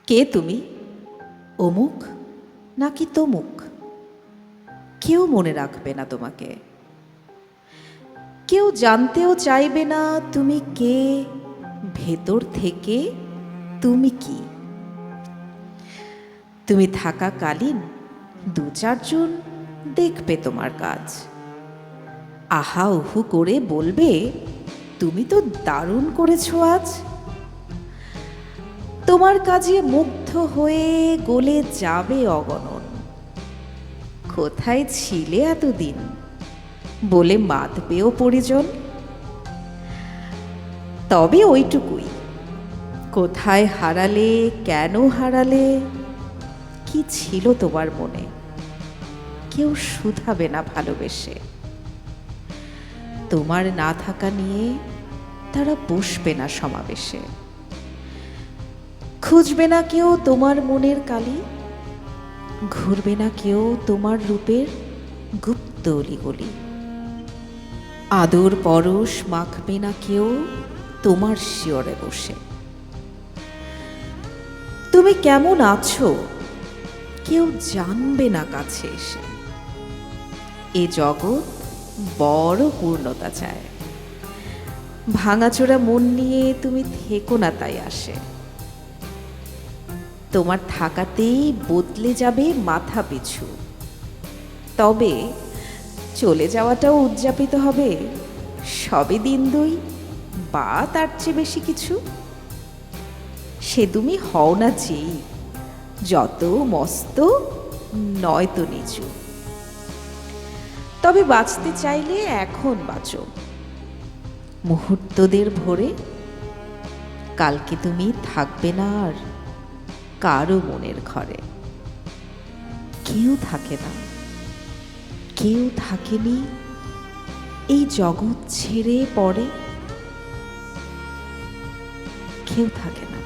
কে তুমি? অমুক নাকি তমুক? কেউ মনে রাখবে না তোমাকে, কেউ জানতেও চাইবে না তুমি কে, ভেতর থেকে তুমি কি। তুমি থাকাকালীন দু চারজন দেখবে তোমার কাজ, আহা উহু করে বলবে, তুমি তো দারুণ করেছো আজ। তোমার কাজে মুগ্ধ হয়ে গলে যাবে অগণন, কোথায় ছিলে এতদিন বলে মাতবেও পরিজন। তবে ওইটুকুই, কোথায় হারালে, কেন হারালে, কি ছিল তোমার মনে, কেউ শুধাবে না ভালোবেসে। তোমার না থাকা নিয়ে তারা বসবে না সমাবেশে, খুঁজবে না কেউ তোমার মনের কালি, ঘুরবে না কেউ তোমার রূপের গুপ্ত অলিগলি। আদর পরশ মাখবে না কেউ তোমার শিয়রে বসে। তুমি কেমন আছো কেউ জানবে না কাছে এসে। এ জগৎ বড় পূর্ণতা চায়, ভাঙাচোরা মন নিয়ে তুমি থেকো না তাই আসে। তোমার থাকাতেই বদলে যাবে মাথা পিছু, তবে চলে যাওয়াটাও উদযাপিত হবে, সবে দিন দুই বা তার চেয়ে বেশি কিছু। সে তুমি হও না যেই, যত মস্ত নয়তো নিচু। তবে বাঁচতে চাইলে এখন বাঁচো মুহূর্তদের ভরে, কালকে তুমি থাকবে না আর কারো মনের ঘরে। কেউ থাকে না, কেউ থাকেনি এই জগৎ ছেড়ে পড়ে, কেউ থাকে না।